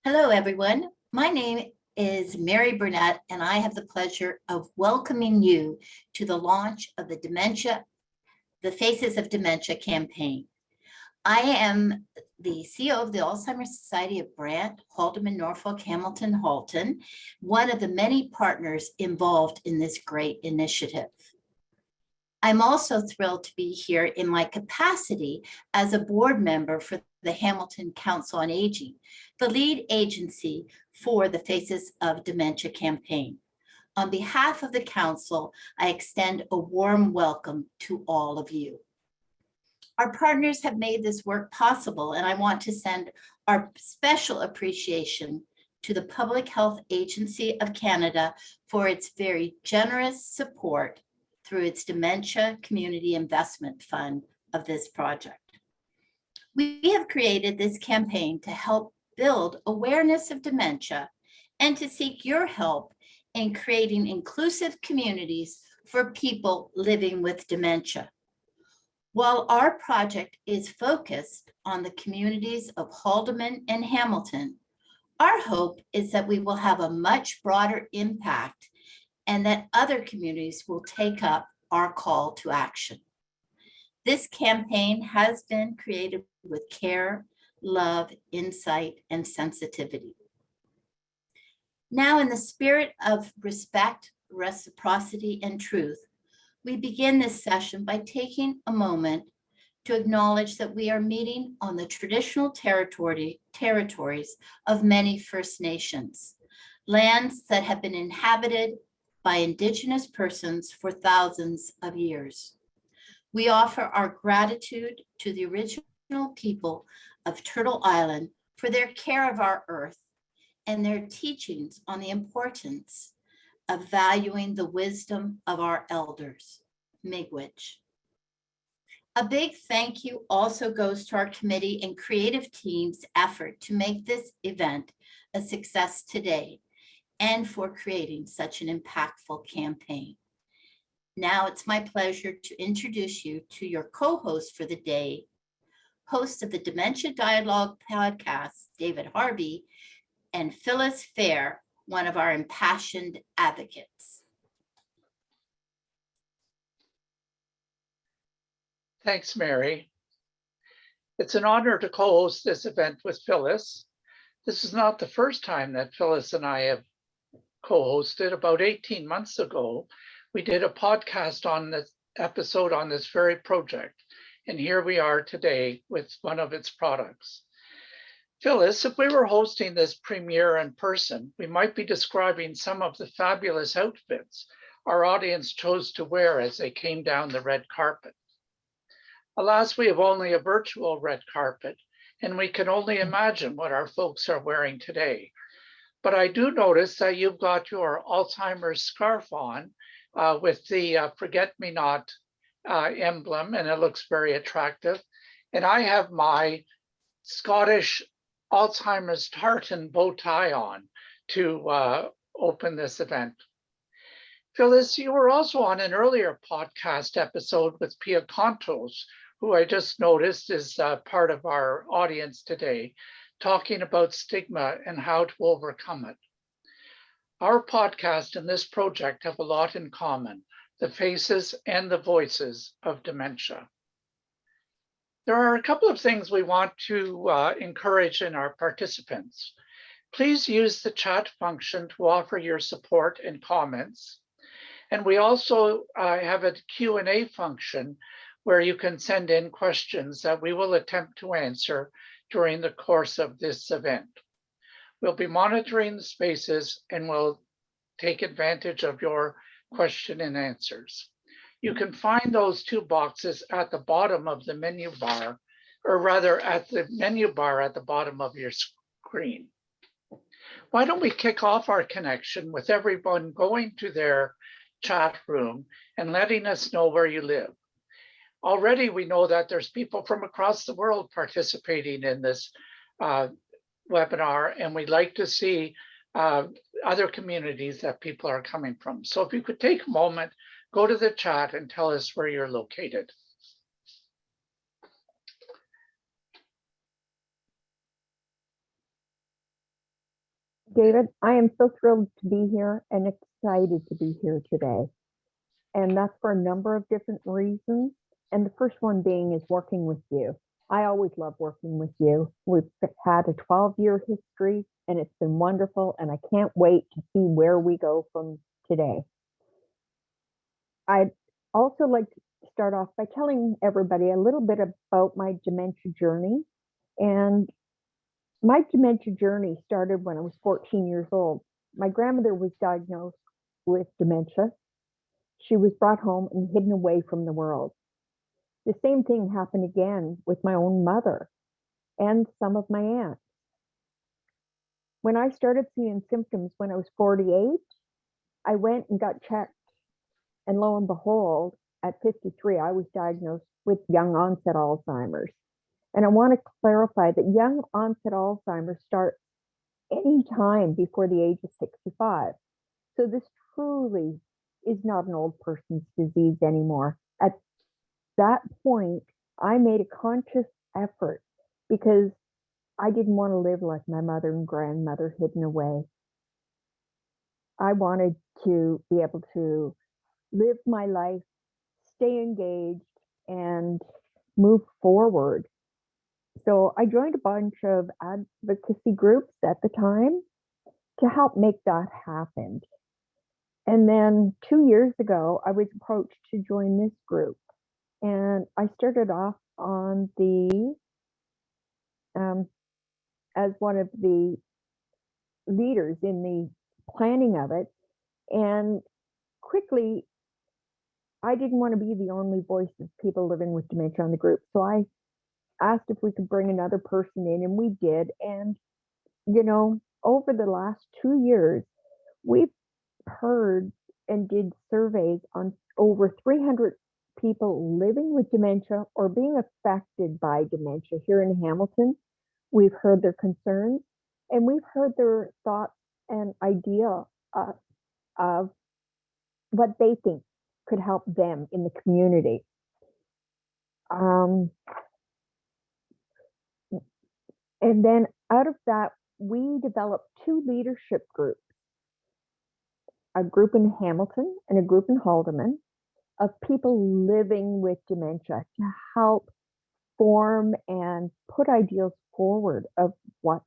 Hello, everyone. My name is Mary Burnett, and I have the pleasure of welcoming you to the launch of the Faces of Dementia campaign. I am the CEO of the Alzheimer's Society of Brant, Haldimand, Norfolk, Hamilton, Halton, one of the many partners involved in this great initiative. I'm also thrilled to be here in my capacity as a board member for the Hamilton Council on Aging, the lead agency for the Faces of Dementia campaign. On behalf of the council, I extend a warm welcome to all of you. Our partners have made this work possible, and I want to send our special appreciation to the Public Health Agency of Canada for its very generous support through its Dementia Community Investment Fund of this project. We have created this campaign to help build awareness of dementia and to seek your help in creating inclusive communities for people living with dementia. While our project is focused on the communities of Haldimand and Hamilton, our hope is that we will have a much broader impact and that other communities will take up our call to action. This campaign has been created with care, love, insight, and sensitivity. Now, in the spirit of respect, reciprocity, and truth, we begin this session by taking a moment to acknowledge that we are meeting on the traditional territories of many First Nations, lands that have been inhabited by Indigenous persons for thousands of years. We offer our gratitude to the original people of Turtle Island for their care of our earth and their teachings on the importance of valuing the wisdom of our elders. Miigwech. A big thank you also goes to our committee and creative team's effort to make this event a success today and for creating such an impactful campaign. Now it's my pleasure to introduce you to your co-host for the day, host of the Dementia Dialogue podcast, David Harvey, and Phyllis Fehr, one of our impassioned advocates. Thanks, Mary. It's an honor to co-host this event with Phyllis. This is not the first time that Phyllis and I have co-hosted. About 18 months ago, we did a podcast on this episode on this very project. And here we are today with one of its products. Phyllis, if we were hosting this premiere in person, we might be describing some of the fabulous outfits our audience chose to wear as they came down the red carpet. Alas, we have only a virtual red carpet, and we can only imagine what our folks are wearing today. But I do notice that you've got your Alzheimer's scarf on with the forget-me-not emblem, and it looks very attractive. And I have my Scottish Alzheimer's tartan bow tie on to open this event. Phyllis, you were also on an earlier podcast episode with Pia Contos, who I just noticed is part of our audience today, talking about stigma and how to overcome it. Our podcast and this project have a lot in common, the faces and the voices of dementia. There are a couple of things we want to encourage in our participants. Please use the chat function to offer your support and comments. And we also have a Q&A function where you can send in questions that we will attempt to answer during the course of this event. We'll be monitoring the spaces and we'll take advantage of your question and answers. You can find those two boxes at the bottom of the menu bar, or rather at the menu bar at the bottom of your screen. Why don't we kick off our connection with everyone going to their chat room and letting us know where you live. Already we know that there's people from across the world participating in this webinar, and we'd like to see other communities that people are coming from. So if you could take a moment, go to the chat and tell us where you're located. David, I am so thrilled to be here and excited to be here today. And that's for a number of different reasons. And the first one being is working with you. I always love working with you. We've had a 12-year history and it's been wonderful. And I can't wait to see where we go from today. I'd also like to start off by telling everybody a little bit about my dementia journey. And my dementia journey started when I was 14 years old. My grandmother was diagnosed with dementia. She was brought home and hidden away from the world. The same thing happened again with my own mother and some of my aunts. When I started seeing symptoms when I was 48, I went and got checked. And lo and behold, at 53, I was diagnosed with young onset Alzheimer's. And I want to clarify that young onset Alzheimer's starts any time before the age of 65. So this truly is not an old person's disease anymore. At that point, I made a conscious effort because I didn't want to live like my mother and grandmother hidden away. I wanted to be able to live my life, stay engaged, and move forward. So I joined a bunch of advocacy groups at the time to help make that happen. And then 2 years ago, I was approached to join this group. And I started off on the as one of the leaders in the planning of it. And quickly, I didn't want to be the only voice of people living with dementia on the group. So I asked if we could bring another person in, and we did. And, you know, over the last 2 years, we've heard and did surveys on over 300 people living with dementia or being affected by dementia here in Hamilton. We've heard their concerns and we've heard their thoughts and idea of what they think could help them in the community. And then out of that, we developed 2 leadership groups, a group in Hamilton and a group in Haldimand, of people living with dementia to help form and put ideas forward of what's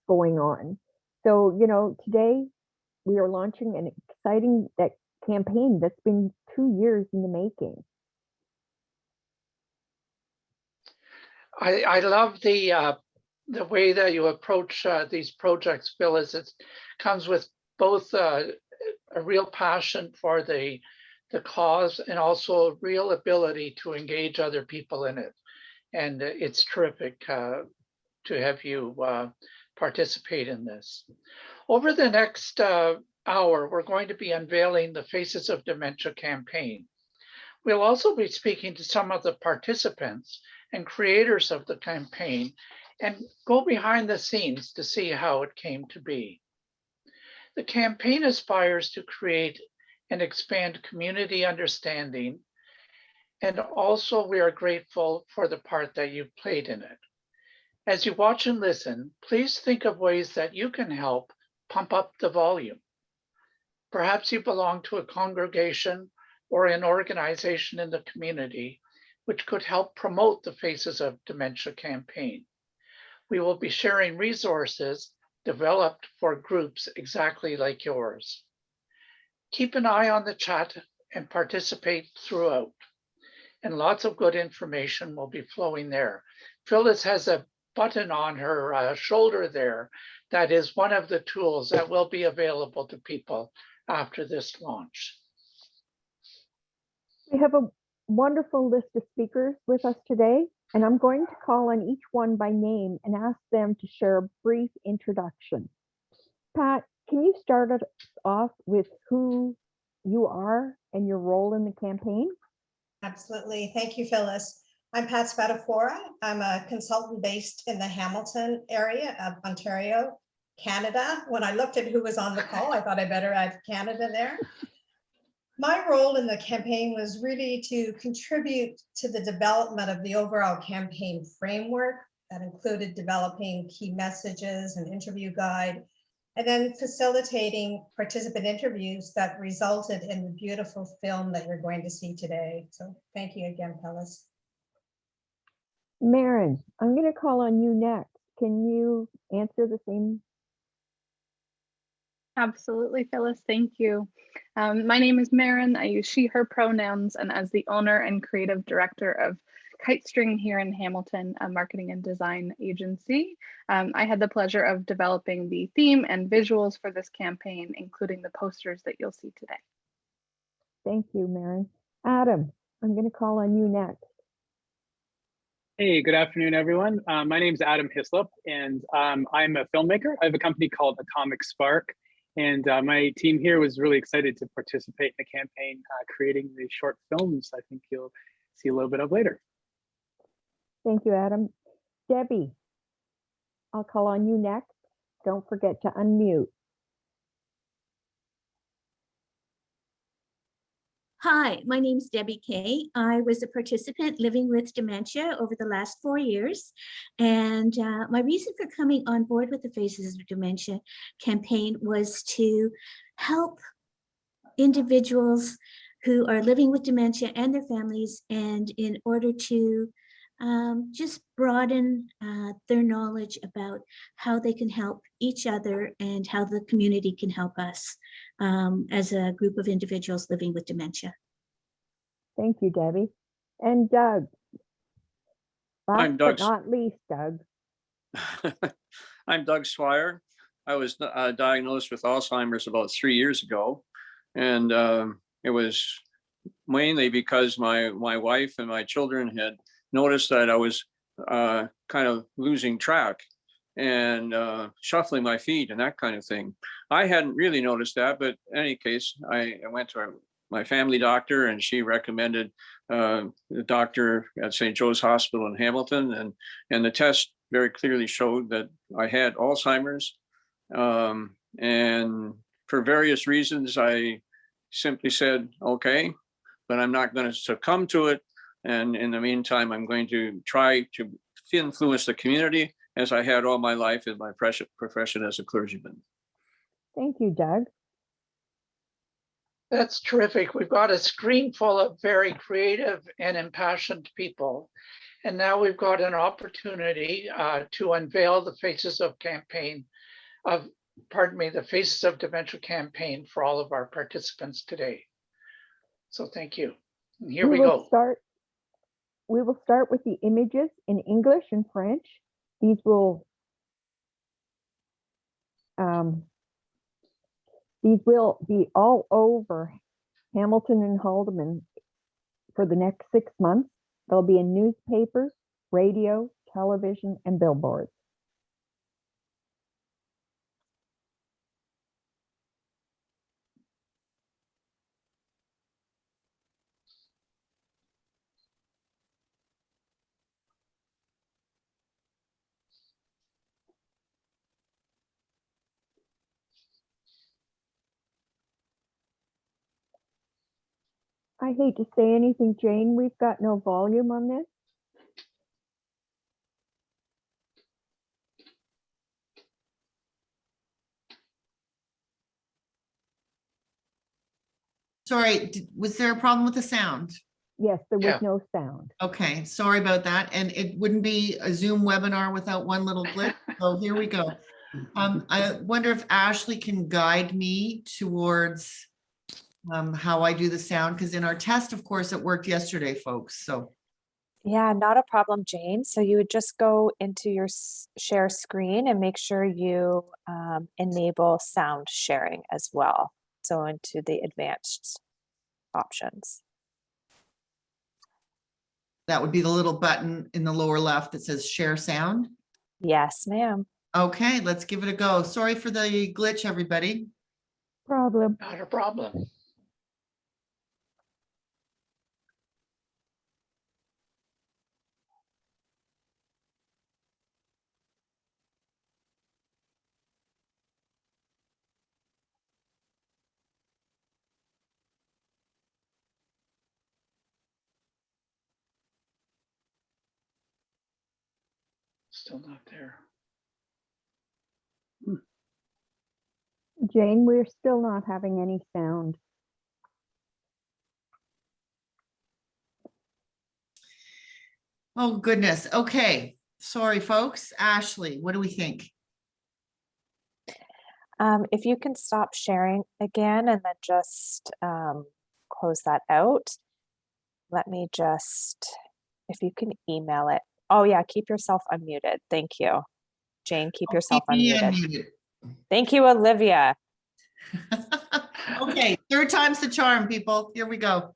going on. So, you know, today we are launching an exciting campaign that's been 2 years in the making. I love the way that you approach these projects, Phyllis. It comes with both a real passion for the cause and also a real ability to engage other people in it. And it's terrific to have you participate in this. Over the next hour, we're going to be unveiling the Faces of Dementia campaign. We'll also be speaking to some of the participants and creators of the campaign and go behind the scenes to see how it came to be. The campaign aspires to create and expand community understanding, and also we are grateful for the part that you've played in it. As you watch and listen, please think of ways that you can help pump up the volume. Perhaps you belong to a congregation or an organization in the community which could help promote the Faces of Dementia campaign. We will be sharing resources developed for groups exactly like yours. Keep an eye on the chat and participate throughout. And lots of good information will be flowing there. Phyllis has a button on her shoulder there that is one of the tools that will be available to people after this launch. We have a wonderful list of speakers with us today, and I'm going to call on each one by name and ask them to share a brief introduction. Pat, can you start us off with who you are and your role in the campaign? Absolutely. Thank you, Phyllis. I'm Pat Spadafora. I'm a consultant based in the Hamilton area of Ontario, Canada. When I looked at who was on the call, I thought I better add Canada there. My role in the campaign was really to contribute to the development of the overall campaign framework, that included developing key messages and interview guide, and then facilitating participant interviews that resulted in the beautiful film that you're going to see today. So thank you again, Phyllis. Maren, I'm going to call on you next. Can you answer the same? Absolutely, Phyllis. Thank you. My name is Maren. I use she, her pronouns, and as the owner and creative director of Kite String here in Hamilton, a marketing and design agency, I had the pleasure of developing the theme and visuals for this campaign, including the posters that you'll see today. Thank you, Maren. Adam, I'm going to call on you next. Hey, good afternoon, everyone. My name is Adam Hislop, and I'm a filmmaker. I have a company called Atomic Spark, and my team here was really excited to participate in the campaign, creating these short films I think you'll see a little bit of later. Thank you, Adam. Debbie, I'll call on you next. Don't forget to unmute. Hi, my name is Debbie Kay. I was a participant living with dementia over the last 4 years. And my reason for coming on board with the Faces of Dementia campaign was to help individuals who are living with dementia and their families, and in order to just broaden their knowledge about how they can help each other and how the community can help us as a group of individuals living with dementia. Thank you, Debbie. And Doug. I'm Last Doug. but not least, Doug. I'm Doug Swire. I was diagnosed with Alzheimer's about 3 years ago, and it was mainly because my wife and my children had noticed that I was kind of losing track and shuffling my feet and that kind of thing. I hadn't really noticed that, but in any case, I went to my family doctor, and she recommended the doctor at St. Joe's Hospital in Hamilton, and the test very clearly showed that I had Alzheimer's. And for various reasons, I simply said, okay, but I'm not going to succumb to it. And in the meantime, I'm going to try to influence the community as I had all my life in my profession as a clergyman. Thank you, Doug. That's terrific. We've got a screen full of very creative and impassioned people. And now we've got an opportunity to unveil the Faces of the Faces of Dementia campaign for all of our participants today. So thank you. And here we go. We will start with the images in English and French. These will be all over Hamilton and Haldimand for the next 6 months. They'll be in newspapers, radio, television, and billboards. I hate to say anything, Jane, we've got no volume on this. Sorry, was there a problem with the sound? Yes, there was Yeah. no sound. Okay, sorry about that. And it wouldn't be a Zoom webinar without one little glitch. So here we go. I wonder if Ashley can guide me towards how I do the sound, because in our test, of course, it worked yesterday, folks. So Yeah, not a problem, Jane. So you would just go into your share screen and make sure you enable sound sharing as well. So into the advanced options. that would be the little button in the lower left that says share sound. Yes, ma'am. Okay, let's give it a go. Sorry for the glitch, everybody. Problem. Not a problem. Still not there. Jane, we're still not having any sound. Oh, goodness. Okay. Sorry, folks. Ashley, what do we think? If you can stop sharing again and then just close that out. Let me just, if you can email it. Oh yeah, keep yourself unmuted. Thank you. Jane, keep yourself Keep me unmuted. unmuted. Thank you, Olivia. Okay, third time's the charm, people. Here we go.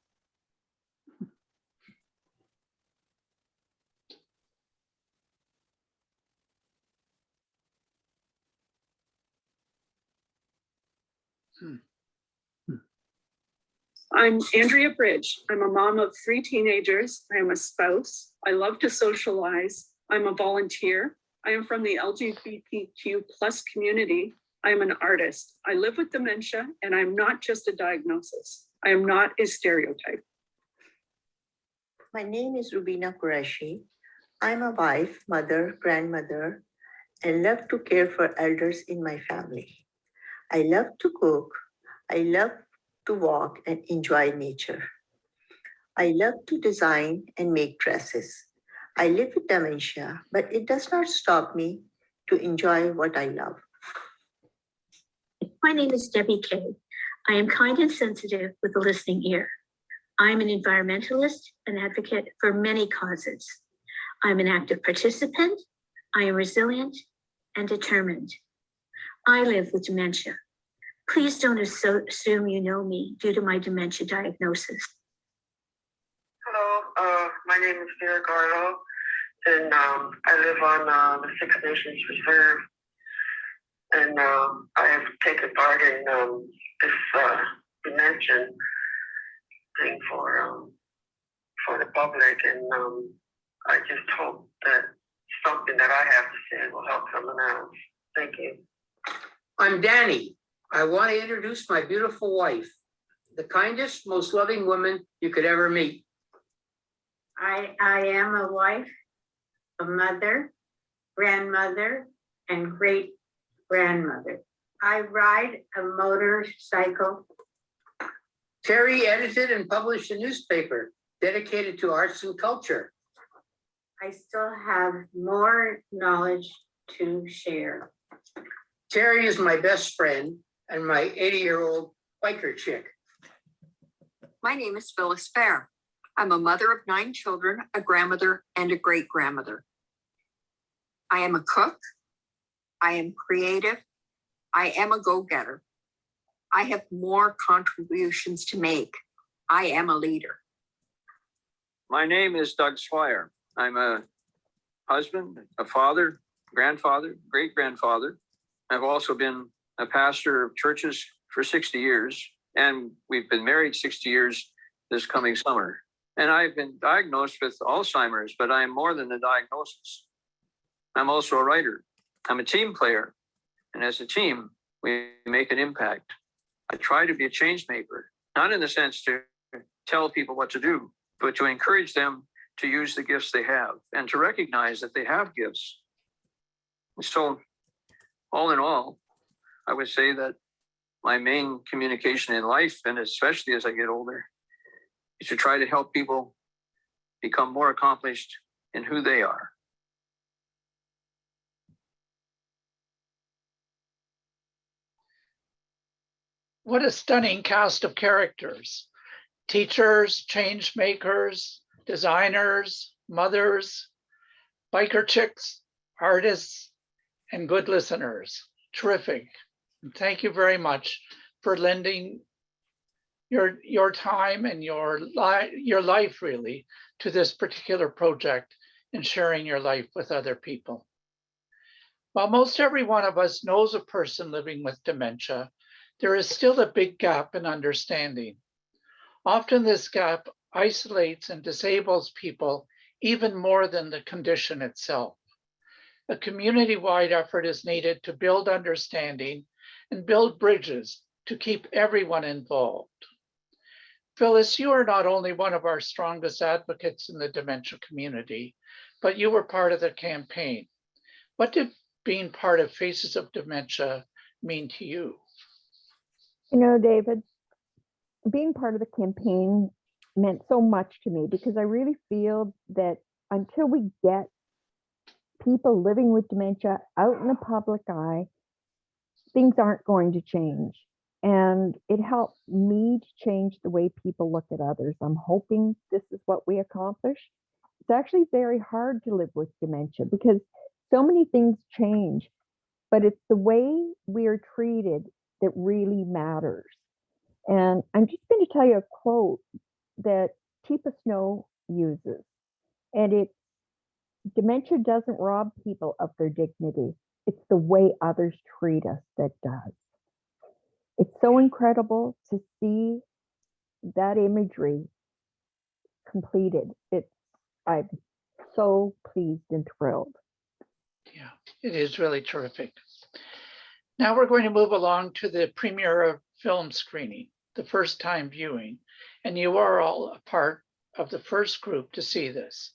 I'm Andrea Bridge. I'm a mom of 3 teenagers. I am a spouse. I love to socialize. I'm a volunteer. I am from the LGBTQ plus community. I am an artist. I live with dementia, and I'm not just a diagnosis. I am not a stereotype. My name is Rubina Qureshi. I'm a wife, mother, grandmother, and love to care for elders in my family. I love to cook. I love to walk and enjoy nature. I love to design and make dresses. I live with dementia, but it does not stop me to enjoy what I love. My name is Debbie Kay. I am kind and sensitive with a listening ear. I'm an environmentalist and advocate for many causes. I'm an active participant. I am resilient and determined. I live with dementia. Please don't assume you know me due to my dementia diagnosis. Hello, my name is Vera Garlo, and I live on the Six Nations Reserve, and I have taken part in this dementia thing for the public, and I just hope that something that I have to say will help someone else. Thank you. I'm Danny. I want to introduce my beautiful wife, the kindest, most loving woman you could ever meet. I am a wife, a mother, grandmother, and great grandmother. I ride a motorcycle. Terry edited and published a newspaper dedicated to arts and culture. I still have more knowledge to share. Terry is my best friend and my 80-year-old biker chick. My name is Phyllis Fehr. I'm a mother of 9 children, a grandmother, and a great-grandmother. I am a cook. I am creative. I am a go-getter. I have more contributions to make. I am a leader. My name is Doug Swire. I'm a husband, a father, grandfather, great-grandfather. I've also been a pastor of churches for 60 years, and we've been married 60 years this coming summer. And I've been diagnosed with Alzheimer's, but I'm more than a diagnosis. I'm also a writer. I'm a team player. And as a team, we make an impact. I try to be a change maker, not in the sense to tell people what to do, but to encourage them to use the gifts they have and to recognize that they have gifts. So all in all, I would say that my main communication in life, and especially as I get older, is to try to help people become more accomplished in who they are. What a stunning cast of characters. Teachers, change makers, designers, mothers, biker chicks, artists, and good listeners. Terrific. And thank you very much for lending your time and your life really to this particular project and sharing your life with other people. While most every one of us knows a person living with dementia, there is still a big gap in understanding. Often this gap isolates and disables people even more than the condition itself. A community-wide effort is needed to build understanding and build bridges to keep everyone involved. Phyllis, you are not only one of our strongest advocates in the dementia community, but you were part of the campaign. What did being part of Faces of Dementia mean to you? You know, David, being part of the campaign meant so much to me because I really feel that until we get people living with dementia out in the public eye, things aren't going to change. And it helped me to change the way people look at others. I'm hoping this is what we accomplish. It's actually very hard to live with dementia because so many things change, but it's the way we are treated that really matters. And I'm just going to tell you a quote that Teepa Snow uses. And it's, dementia doesn't rob people of their dignity. It's the way others treat us that does. It's so incredible to see that imagery completed. I'm so pleased and thrilled. Yeah, it is really terrific. Now we're going to move along to the premiere of film screening, the first time viewing, and you are all a part of the first group to see this.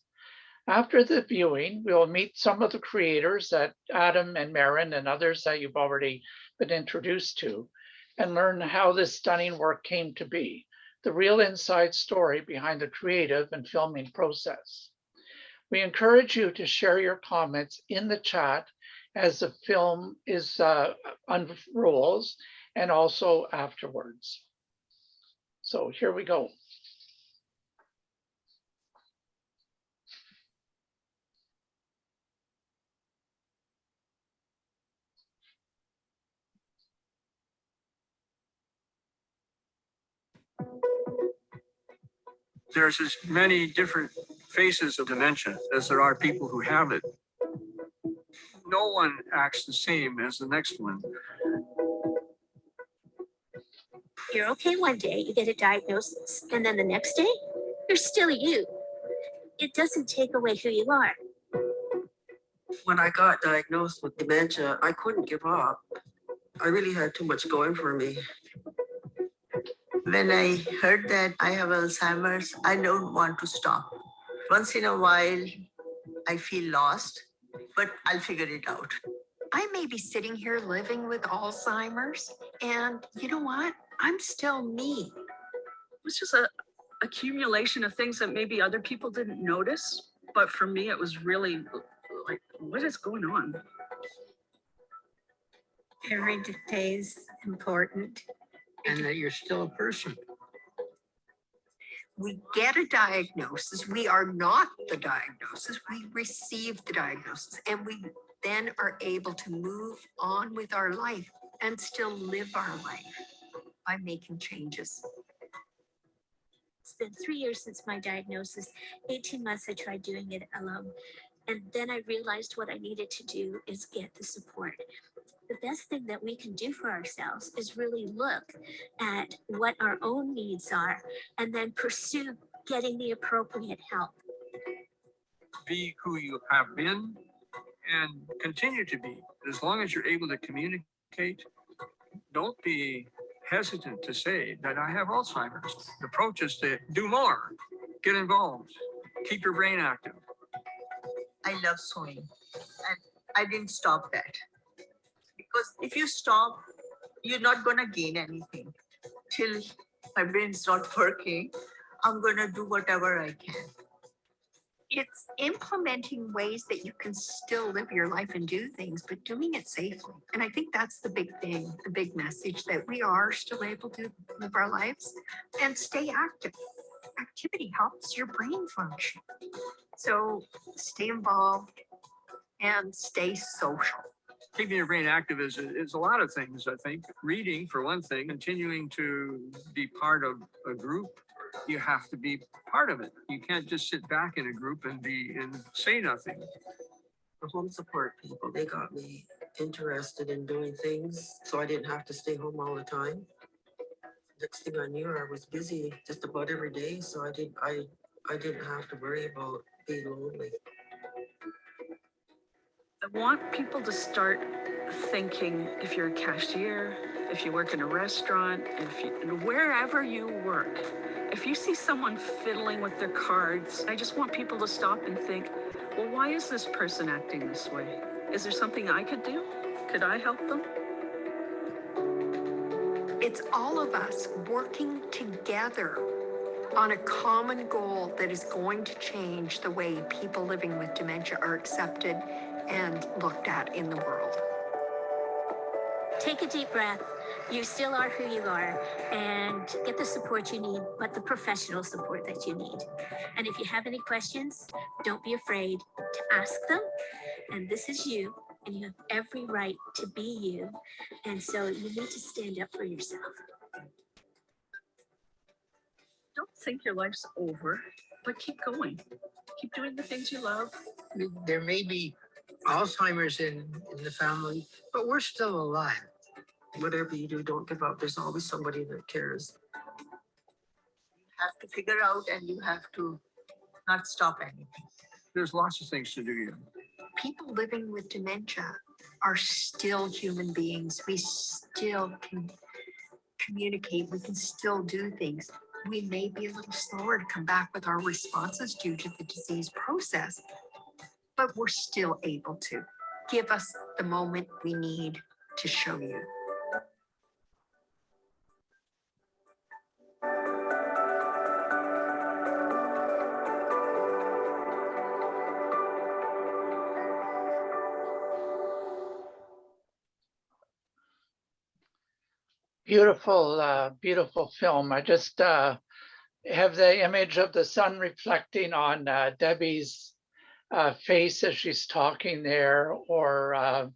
After the viewing, we will meet some of the creators, that Adam and Maren and others that you've already been introduced to, and learn how this stunning work came to be, the real inside story behind the creative and filming process. We encourage you to share your comments in the chat as the film is unrolls, and also afterwards. So here we go. There's as many different faces of dementia as there are people who have it. No one acts the same as the next one. You're okay one day, you get a diagnosis, and then the next day, you're still you. It doesn't take away who you are. When I got diagnosed with dementia, I couldn't give up. I really had too much going for me. When I heard that I have Alzheimer's, I don't want to stop. Once in a while, I feel lost, but I'll figure it out. I may be sitting here living with Alzheimer's, and you know what? I'm still me. It was just a accumulation of things that maybe other people didn't notice, but for me, it was really like, what is going on? Every day is important. And that you're still a person. We get a diagnosis. We are not the diagnosis. We receive the diagnosis, and we then are able to move on with our life and still live our life by making changes. It's been 3 years since my diagnosis. 18 months I tried doing it alone. And then I realized what I needed to do is get the support. The best thing that we can do for ourselves is really look at what our own needs are and then pursue getting the appropriate help. Be who you have been and continue to be. As long as you're able to communicate, don't be hesitant to say that I have Alzheimer's. The approach is to do more, get involved, keep your brain active. I love sewing, and I didn't stop that. Because if you stop, you're not gonna gain anything. Till my brain's not working, I'm gonna do whatever I can. It's implementing ways that you can still live your life and do things, but doing it safely. And I think that's the big thing, the big message, that we are still able to live our lives and stay active. Activity helps your brain function. So stay involved and stay social. Keeping your brain active is a lot of things, I think. Reading, for one thing, continuing to be part of a group. You have to be part of it. You can't just sit back in a group and say nothing. The home support people, they got me interested in doing things so I didn't have to stay home all the time. Next thing I knew, I was busy just about every day, so I didn't have to worry about being lonely. I want people to start thinking, if you're a cashier, if you work in a restaurant, wherever you work, if you see someone fiddling with their cards, I just want people to stop and think, well, why is this person acting this way? Is there something I could do? Could I help them? It's all of us working together on a common goal that is going to change the way people living with dementia are accepted and looked at in the world. Take a deep breath. You still are who you are, and get the support you need, but the professional support that you need. And if you have any questions, don't be afraid to ask them. And this is you, and you have every right to be you. And so you need to stand up for yourself. Don't think your life's over, but keep going. Keep doing the things you love. There may be Alzheimer's in the family, but we're still alive. Whatever you do, don't give up. There's always somebody that cares. You have to figure out and you have to not stop anything. There's lots of things to do. People living with dementia are still human beings. We still can communicate. We can still do things. We may be a little slower to come back with our responses due to the disease process, but we're still able to. Give us the moment we need to show you. Beautiful, beautiful film. I just have the image of the sun reflecting on Debbie's face as she's talking there, or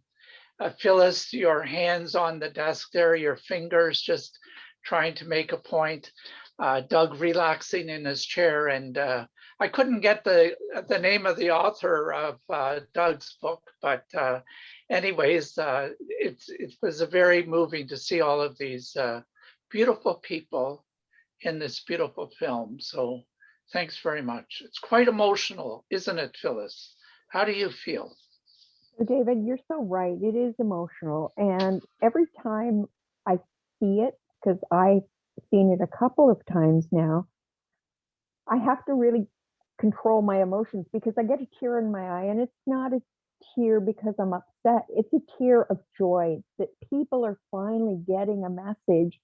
Phyllis, your hands on the desk there, your fingers just trying to make a point. Doug relaxing in his chair, and I couldn't get the name of the author of Doug's book, but anyways, it was very moving to see all of these beautiful people in this beautiful film. So thanks very much. It's quite emotional, isn't it, Phyllis? How do you feel? David, you're so right. It is emotional. And every time I see it, because I've seen it a couple of times now, I have to really control my emotions because I get a tear in my eye, and it's not a tear because I'm upset. It's a tear of joy that people are finally getting a message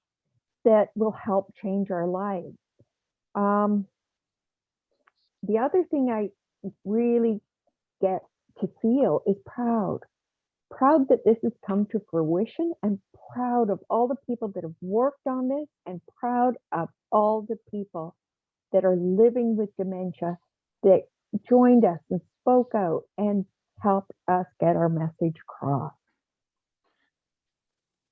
that will help change our lives. The other thing I really get to feel is proud that this has come to fruition, and proud of all the people that have worked on this, and proud of all the people that are living with dementia that joined us and spoke out and helped us get our message across.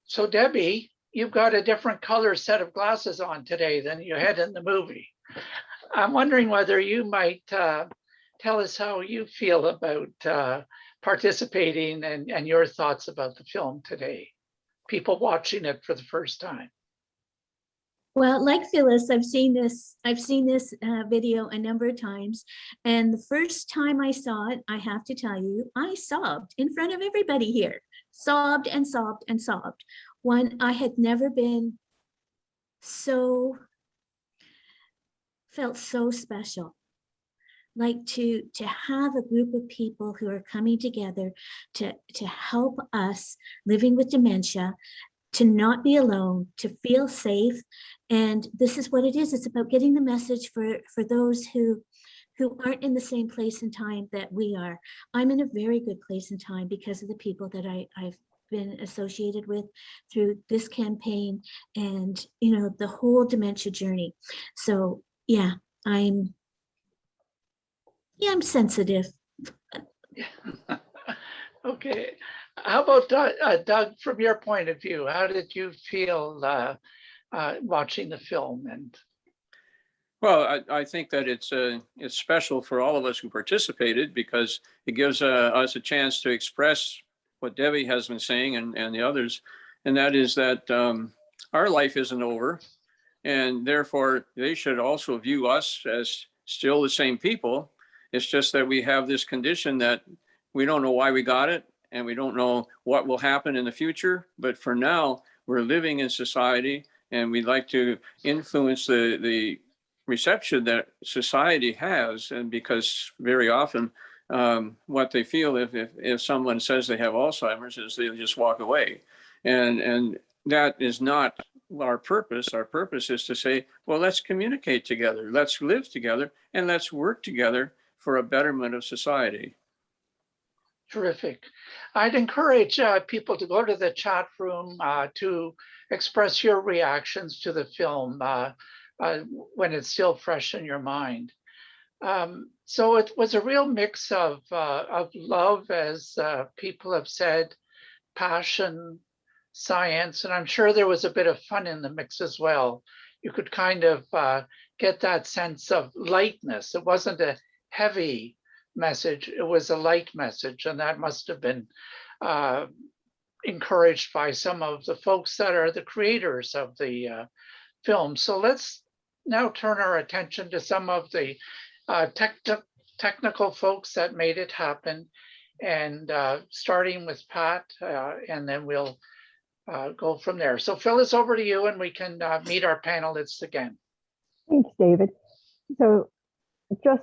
So Debbie, you've got a different color set of glasses on today than you had in the movie. I'm wondering whether you might tell us how you feel about participating and your thoughts about the film today, people watching it for the first time. Well, like Phyllis, I've seen this video a number of times. And the first time I saw it, I have to tell you, I sobbed in front of everybody here. Sobbed and sobbed and sobbed. One, I had never been felt so special. Like to have a group of people who are coming together to help us living with dementia, to not be alone, to feel safe. And this is what it is. It's about getting the message for those who aren't in the same place and time that we are. I'm in a very good place and time because of the people that I've been associated with through this campaign and, you know, the whole dementia journey. So yeah, I'm sensitive. Okay. How about Doug, from your point of view, how did you feel watching the film? And well, I think that it's special for all of us who participated because it gives us a chance to express what Debbie has been saying and the others, and that is that our life isn't over, and therefore they should also view us as still the same people. It's just that we have this condition that we don't know why we got it, and we don't know what will happen in the future. But for now, we're living in society, and we'd like to influence the reception that society has. And because very often what they feel if someone says they have Alzheimer's is they'll just walk away. And that is not our purpose. Our purpose is to say, well, let's communicate together, let's live together, and let's work together for a betterment of society. Terrific. I'd encourage people to go to the chat room to express your reactions to the film when it's still fresh in your mind. So it was a real mix of love, as people have said, passion, science, and I'm sure there was a bit of fun in the mix as well. You could kind of get that sense of lightness. It wasn't a heavy message, it was a light message, and that must have been encouraged by some of the folks that are the creators of the film. So let's now turn our attention to some of the technical folks that made it happen, and starting with Pat, and then we'll go from there. So Phyllis, over to you, and we can meet our panelists again. Thanks, David. So just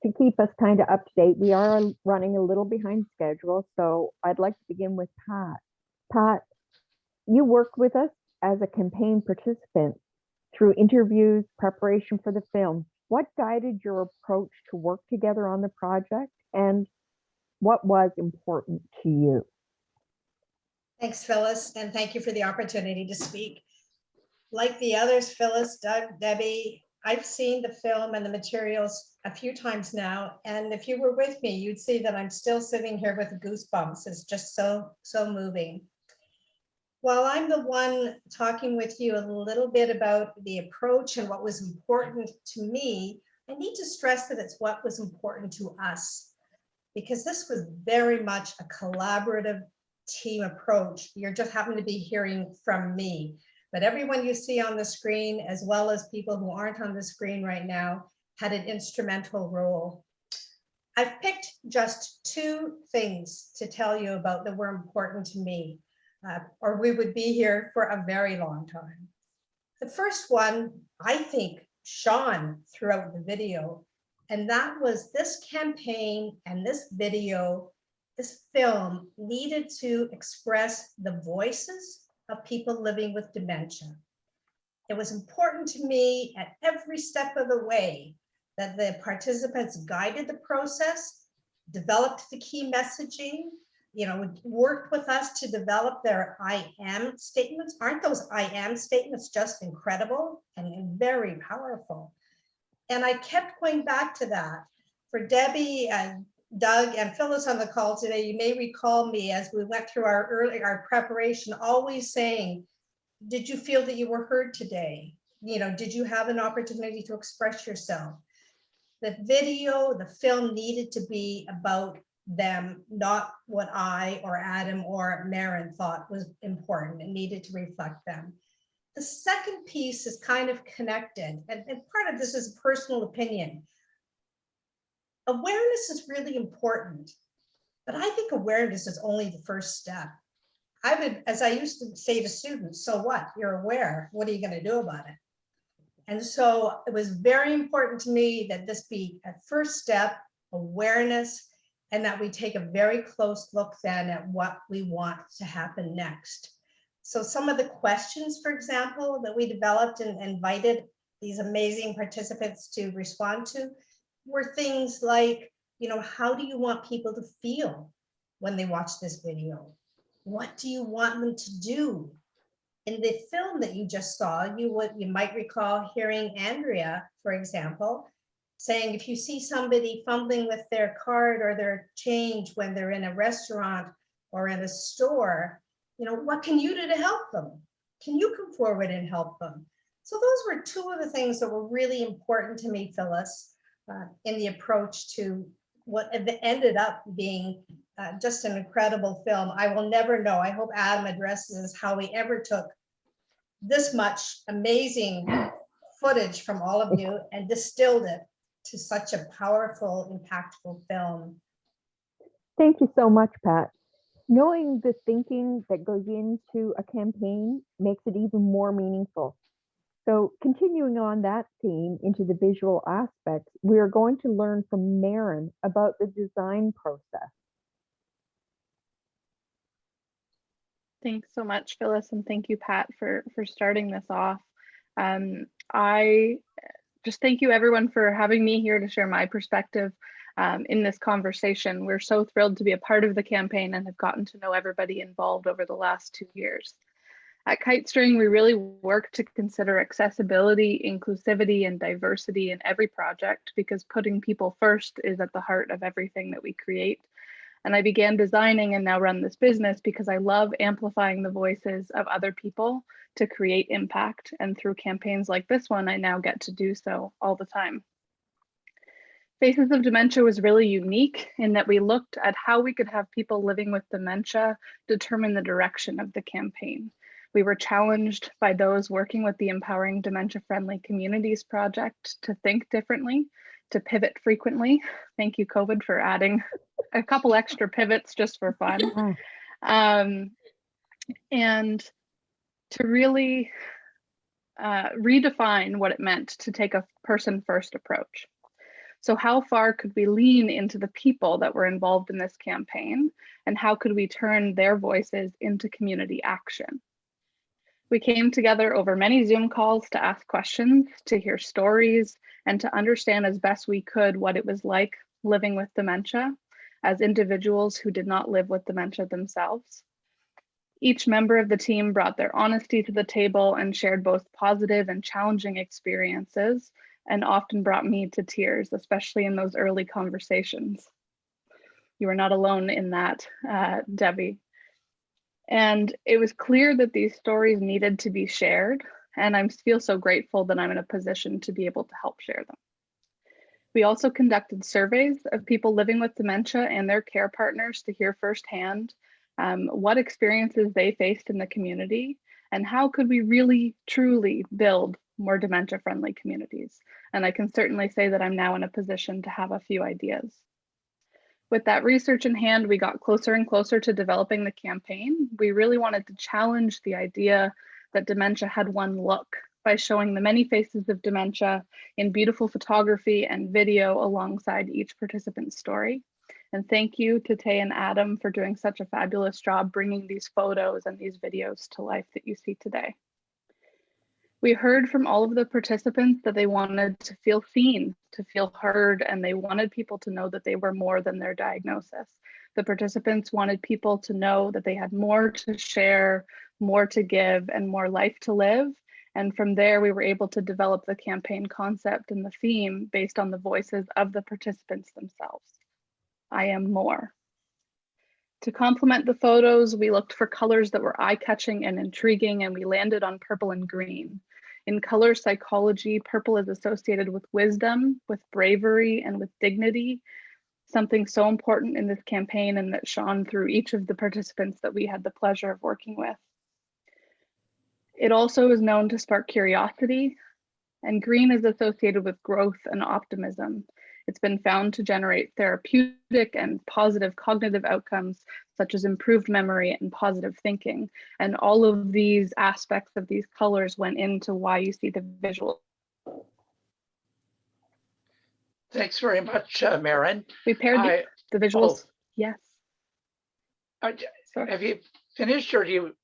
to keep us kind of up to date, we are running a little behind schedule, so I'd like to begin with Pat. Pat, you worked with us as a campaign participant through interviews, preparation for the film. What guided your approach to work together on the project, and what was important to you? Thanks, Phyllis, and thank you for the opportunity to speak. Like the others, Phyllis, Doug, Debbie, I've seen the film and the materials a few times now, and if you were with me, you'd see that I'm still sitting here with goosebumps. It's just so moving. While I'm the one talking with you a little bit about the approach and what was important to me, I need to stress that it's what was important to us, because this was very much a collaborative team approach. You're just happen to be hearing from me, but everyone you see on the screen, as well as people who aren't on the screen right now, had an instrumental role. I've picked just two things to tell you about that were important to me, or we would be here for a very long time. The first one, I think, shone throughout the video, and that was this campaign and this video, this film needed to express the voices of people living with dementia. It was important to me at every step of the way that the participants guided the process, developed the key messaging, worked with us to develop their I am statements. Aren't those I am statements just incredible and very powerful? And I kept going back to that. For Debbie and Doug and Phyllis on the call today, you may recall me as we went through our preparation, always saying, did you feel that you were heard today? Did you have an opportunity to express yourself? The video, the film needed to be about them, not what I or Adam or Maren thought was important. It needed to reflect them. The second piece is kind of connected, and part of this is a personal opinion. Awareness is really important, but I think awareness is only the first step. As I used to say to students, so what? You're aware. What are you going to do about it? And so it was very important to me that this be a first step, awareness, and that we take a very close look then at what we want to happen next. So some of the questions, for example, that we developed and invited these amazing participants to respond to were things like, how do you want people to feel when they watch this video? What do you want them to do? In the film that you just saw, you might recall hearing Andrea, for example, saying if you see somebody fumbling with their card or their change when they're in a restaurant or in a store, what can you do to help them? Can you come forward and help them? So those were two of the things that were really important to me, Phyllis, in the approach to what ended up being just an incredible film. I will never know. I hope Adam addresses how we ever took this much amazing footage from all of you and distilled it to such a powerful, impactful film. Thank you so much, Pat. Knowing the thinking that goes into a campaign makes it even more meaningful. So continuing on that theme into the visual aspects, we are going to learn from Maren about the design process. Thanks so much, Phyllis, and thank you, Pat, for starting this off. I just thank you, everyone, for having me here to share my perspective in this conversation. We're so thrilled to be a part of the campaign and have gotten to know everybody involved over the last 2 years. At Kitestring, we really work to consider accessibility, inclusivity, and diversity in every project because putting people first is at the heart of everything that we create. And I began designing and now run this business because I love amplifying the voices of other people to create impact. And through campaigns like this one, I now get to do so all the time. Faces of Dementia was really unique in that we looked at how we could have people living with dementia determine the direction of the campaign. We were challenged by those working with the Empowering Dementia-Friendly Communities project to think differently, to pivot frequently. Thank you, COVID, for adding a couple extra pivots just for fun. And to really redefine what it meant to take a person-first approach. So how far could we lean into the people that were involved in this campaign, and how could we turn their voices into community action? We came together over many Zoom calls to ask questions, to hear stories, and to understand as best we could what it was like living with dementia as individuals who did not live with dementia themselves. Each member of the team brought their honesty to the table and shared both positive and challenging experiences, and often brought me to tears, especially in those early conversations. You are not alone in that, Debbie. And it was clear that these stories needed to be shared, and I feel so grateful that I'm in a position to be able to help share them. We also conducted surveys of people living with dementia and their care partners to hear firsthand what experiences they faced in the community and how could we really, truly build more dementia-friendly communities. And I can certainly say that I'm now in a position to have a few ideas. With that research in hand, we got closer and closer to developing the campaign. We really wanted to challenge the idea that dementia had one look by showing the many faces of dementia in beautiful photography and video alongside each participant's story. And thank you to Tay and Adam for doing such a fabulous job bringing these photos and these videos to life that you see today. We heard from all of the participants that they wanted to feel seen, to feel heard, and they wanted people to know that they were more than their diagnosis. The participants wanted people to know that they had more to share, more to give, and more life to live. And from there, we were able to develop the campaign concept and the theme based on the voices of the participants themselves. I am more. To complement the photos, we looked for colors that were eye-catching and intriguing, and we landed on purple and green. In color psychology, purple is associated with wisdom, with bravery, and with dignity, something so important in this campaign and that shone through each of the participants that we had the pleasure of working with. It also is known to spark curiosity, and green is associated with growth and optimism. It's been found to generate therapeutic and positive cognitive outcomes, such as improved memory and positive thinking. And all of these aspects of these colors went into why you see the visual. Thanks very much, Maren. We paired the visuals. Yes. Have you finished, or do you?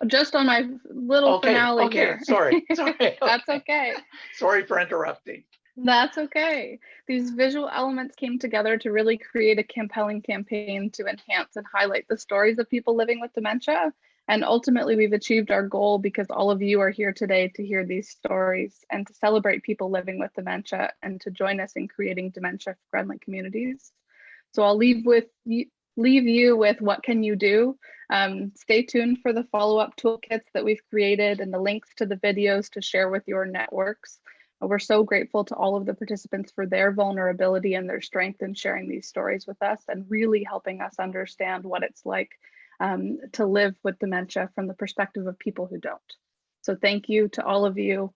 Just on my little finale here. Sorry. That's okay. Sorry for interrupting. That's okay. These visual elements came together to really create a compelling campaign to enhance and highlight the stories of people living with dementia. And ultimately, we've achieved our goal because all of you are here today to hear these stories and to celebrate people living with dementia and to join us in creating dementia-friendly communities. So I'll leave you with what can you do. Stay tuned for the follow-up toolkits that we've created and the links to the videos to share with your networks. We're so grateful to all of the participants for their vulnerability and their strength in sharing these stories with us and really helping us understand what it's like to live with dementia from the perspective of people who don't. So thank you to all of you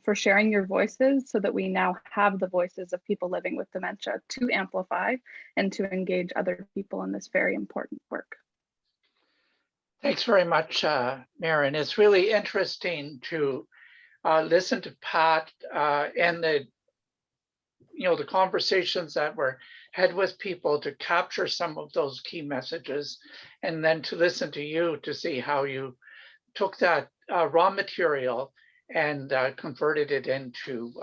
for sharing your voices so that we now have the voices of people living with dementia to amplify and to engage other people in this very important work. Thanks very much, Maren. It's really interesting to listen to Pat and the conversations that were had with people to capture some of those key messages, and then to listen to you to see how you took that raw material and converted it into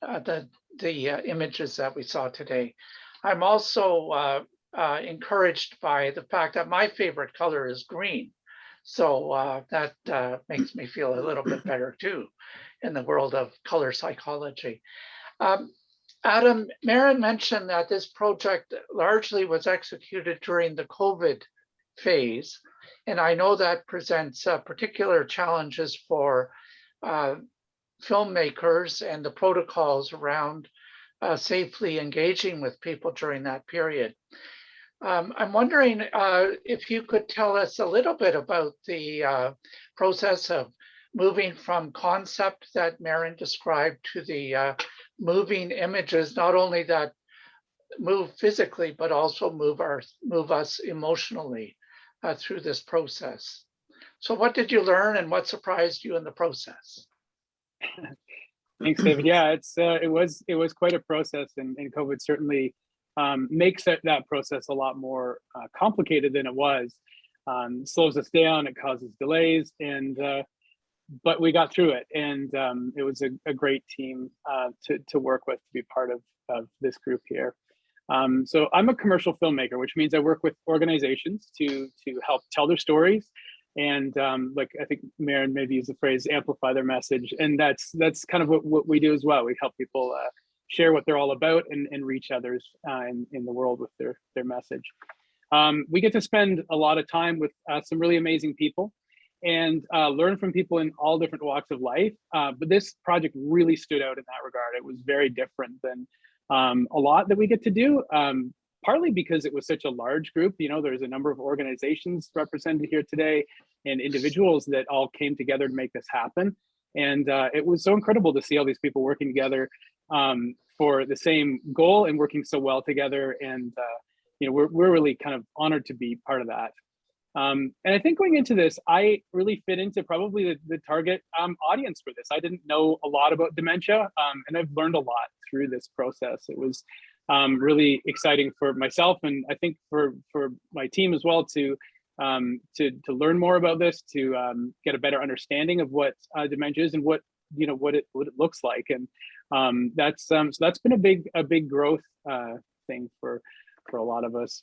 the images that we saw today. I'm also encouraged by the fact that my favorite color is green. So that makes me feel a little bit better too in the world of color psychology. Adam, Maren mentioned that this project largely was executed during the COVID phase. And I know that presents particular challenges for filmmakers and the protocols around safely engaging with people during that period. I'm wondering if you could tell us a little bit about the process of moving from concept that Maren described to the moving images, not only that move physically, but also move us emotionally through this process. So what did you learn and what surprised you in the process? Thanks, David. Yeah, it was quite a process, and COVID certainly makes that process a lot more complicated than it was. Slows us down, it causes delays, and but we got through it, and it was a great team to work with, to be part of this group here. So I'm a commercial filmmaker, which means I work with organizations to help tell their stories, and like I think Maren maybe used the phrase amplify their message, and that's kind of what we do as well. We help people share what they're all about and reach others in the world with their message. We get to spend a lot of time with some really amazing people and learn from people in all different walks of life. But this project really stood out in that regard. It was very different than a lot that we get to do, partly because it was such a large group. There's a number of organizations represented here today and individuals that all came together to make this happen. And it was so incredible to see all these people working together for the same goal and working so well together. And we're really kind of honored to be part of that. And I think going into this, I really fit into probably the target audience for this. I didn't know a lot about dementia, and I've learned a lot through this process. It was really exciting for myself, and I think for my team as well to learn more about this, to get a better understanding of what dementia is and what it looks like. And so that's been a big growth thing for a lot of us.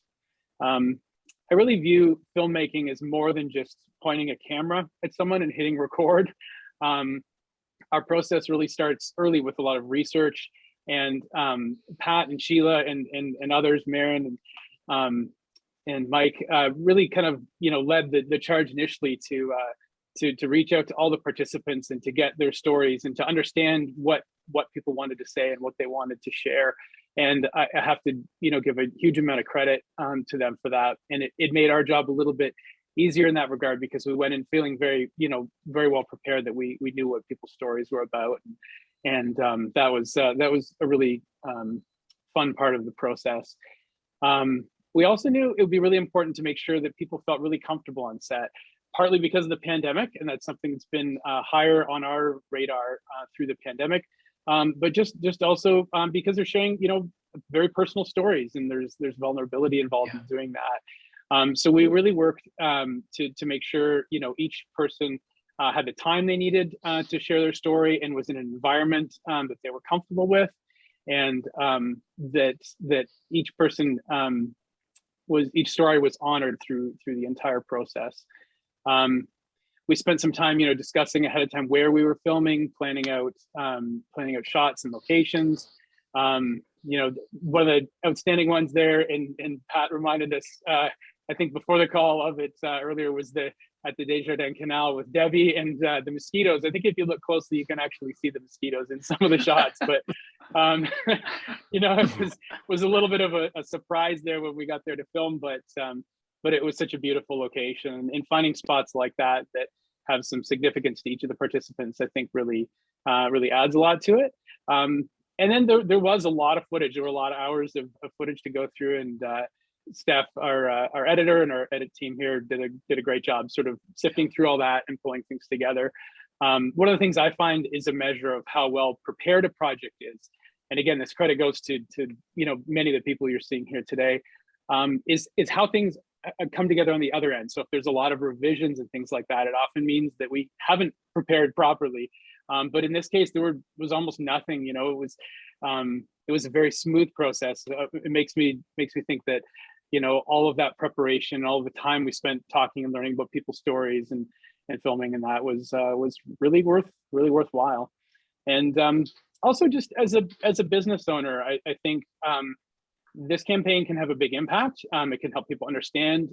I really view filmmaking as more than just pointing a camera at someone and hitting record. Our process really starts early with a lot of research, and Pat and Sheila and others, Maren and Mike, really kind of led the charge initially to reach out to all the participants and to get their stories and to understand what people wanted to say and what they wanted to share. And I have to, give a huge amount of credit to them for that. And it made our job a little bit easier in that regard, because we went in feeling very well prepared that we knew what people's stories were about. And that was a really fun part of the process. We also knew it would be really important to make sure that people felt really comfortable on set, partly because of the pandemic, and that's something that's been higher on our radar through the pandemic. But just also because they're sharing, very personal stories, and there's vulnerability involved in doing that. So we really worked to make sure, each person had the time they needed to share their story and was in an environment that they were comfortable with, and that each person each story was honored through the entire process. We spent some time, discussing ahead of time where we were filming, planning out shots and locations. One of the outstanding ones there, and Pat reminded us, I think before the call of it earlier, was at the Desjardins Canal with Debbie and the mosquitoes. I think if you look closely, you can actually see the mosquitoes in some of the shots. But it was a little bit of a surprise there when we got there to film. But it was such a beautiful location, and finding spots like that have some significance to each of the participants, I think really adds a lot to it. And then there was a lot of footage. There were a lot of hours of footage to go through, and Steph, our editor, and our edit team here did a great job sort of sifting through all that and pulling things together. One of the things I find is a measure of how well prepared a project is. And again, this credit goes to many of the people you're seeing here today, is how things come together on the other end. So if there's a lot of revisions and things like that, it often means that we haven't prepared properly. But in this case, there was almost nothing. It was a very smooth process. It makes me think that all of that preparation, all of the time we spent talking and learning about people's stories and filming, and that was really worthwhile. And also, just as a business owner, I think this campaign can have a big impact. It can help people understand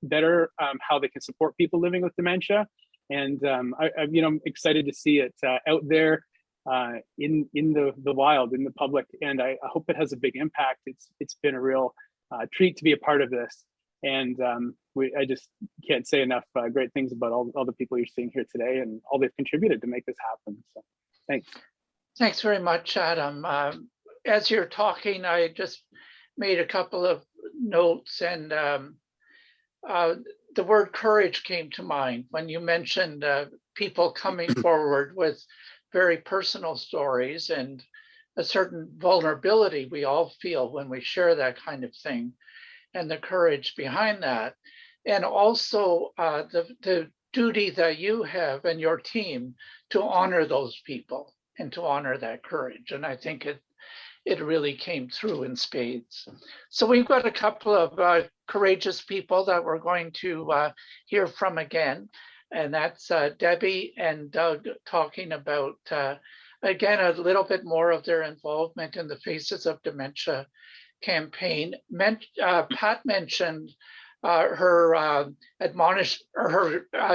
better how they can support people living with dementia. And I'm excited to see it out there in the wild, in the public. And I hope it has a big impact. It's been a real treat to be a part of this. And I just can't say enough great things about all the people you're seeing here today and all they've contributed to make this happen. So thanks. Thanks very much, Adam. As you're talking, I just made a couple of notes, and the word courage came to mind when you mentioned people coming forward with very personal stories and a certain vulnerability we all feel when we share that kind of thing, and the courage behind that. And also the duty that you have and your team to honor those people and to honor that courage. And I think it really came through in spades. So we've got a couple of courageous people that we're going to hear from again. And that's Debbie and Doug talking about, again, a little bit more of their involvement in the Faces of Dementia campaign. Pat mentioned her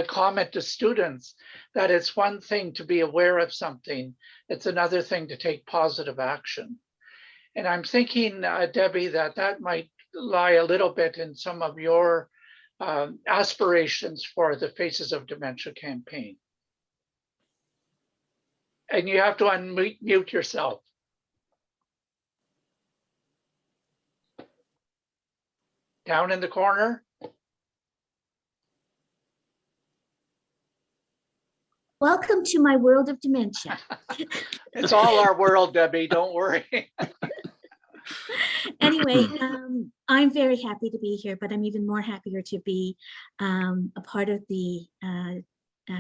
comment to students that it's one thing to be aware of something, it's another thing to take positive action. And I'm thinking, Debbie, that might lie a little bit in some of your aspirations for the Faces of Dementia campaign. And you have to unmute yourself. Down in the corner. Welcome to my world of dementia. It's all our world, Debbie, don't worry. Anyway, I'm very happy to be here, but I'm even more happier to be a part of the